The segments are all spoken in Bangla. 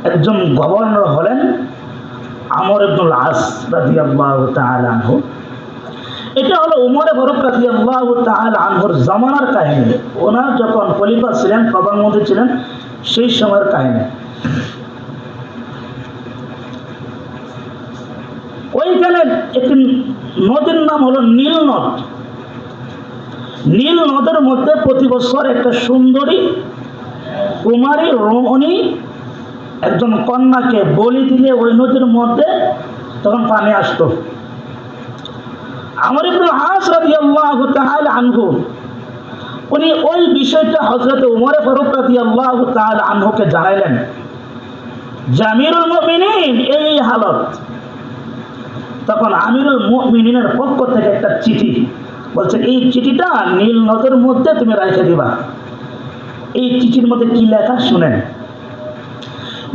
একজন গভর্নর হলেন আমর ইবনুল আস রাদিয়াল্লাহু তাআলা আনহু। এটা হলো উমর ফারুক রাদিয়াল্লাহু তাআলা আনহুর জামানার কাহিনী। ওনার যখন খলিফা ছিলেন, প্রধানমন্ত্রী ছিলেন, সেই সময়ের কাহিনী। ওইখানে একটি নদীর নাম হলো নীল নদ। নীল নদের মধ্যে প্রতি বছর একটা সুন্দরী কুমারী রমণী একজন কন্যাকে বলি দিলে ওই নদীর মধ্যে তখন পানি আসতো। আমর ইবনুল আস রাদিয়াল্লাহু তাআলা আনহু উনি ওই বিষয়টা হযরত উমর ফারুক রাদিয়াল্লাহু তাআলা আনহুকে জানাইলেন যে আমিরুল মুমিনিন এই হালত। তখন আমিরুল মুমিনিনের পক্ষ থেকে একটা চিঠি বলছে, এই চিঠিটা নীল নদের মধ্যে তুমি রেখে দিবা। এই চিঠির মধ্যে কি লেখা শুনেন।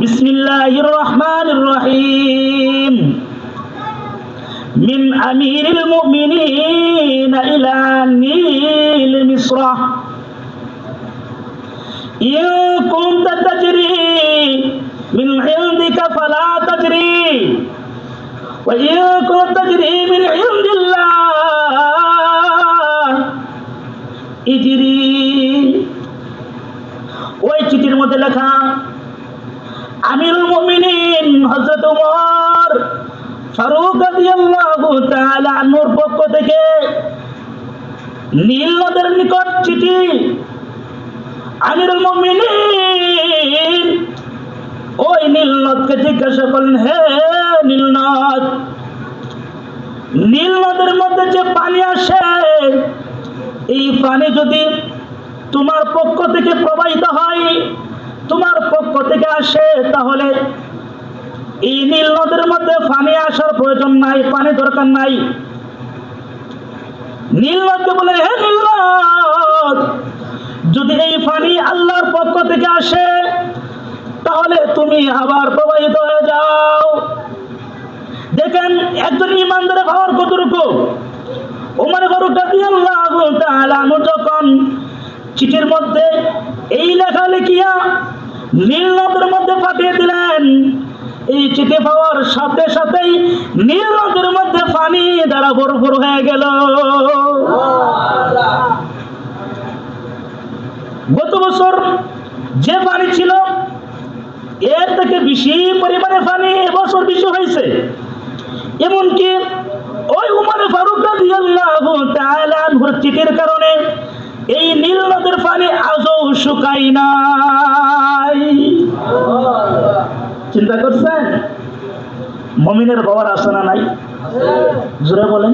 বিসমিল্লাহির রহমানির রহিম। মিন আমিরিল মুমিনিন ইলা নীল মিসর ইন কুনতা তাজরি মিন ইনদিকা ফালা তাজরি ওয়া ইন কুনতা তাজরি মিন ইনদিল্লাহ ইজরি। ওই চিঠির মধ্যে লেখা আমিরুল মুমিনিন হযরত উমর ফারুক রাদিয়াল্লাহু তাআলা আনহুর পক্ষ থেকে নীল নদের নিকট চিঠি। আমিরুল মুমিনিন ওই নীল নদকে জিজ্ঞাসা করলেন, হে নীল নদ, নীল নদের মধ্যে যে পানি আসে, এই পানি যদি তোমার পক্ষ থেকে প্রবাহিত হয়, তোমার পক্ষ থেকে আসে, তাহলে এই নীল নদের মধ্যে পানি আসার প্রয়োজন নাই, পানি দরকার নাই। নীল নদকে বলে, হে নীল নদ, যদি এই পানি আল্লাহর পক্ষ থেকে আসে তাহলে তুমি আবার প্রবাহিত হয়ে যাও। দেখেন একজন ইমানদারের ভাবার কতটুকু। ওমর ফারুক রাদিয়াল্লাহু তাআলা আনহু যখন চিঠির মধ্যে এই লেখা লিখিয়া নীল নদের মধ্যে পাঠিয়ে দিলেন, এই চিঠি পাওয়ার সাথে সাথেই নীল নদের মধ্যে পানি দ্বারা ভরপুর হয়ে গেল। গত বছর যে পানি ছিল এর থেকে বেশি পরিমাণে পানি এবছর বেশি হয়েছে। এমনকি ওই উমর ফারুক রাদিয়াল্লাহু তাআলা আনহুর চিঠির কারণে এই নীল নদের পানি আজও শুকায় নাই। চিন্তা করছেন মুমিনের বাবার আছে না নাই? জোরে বলেন।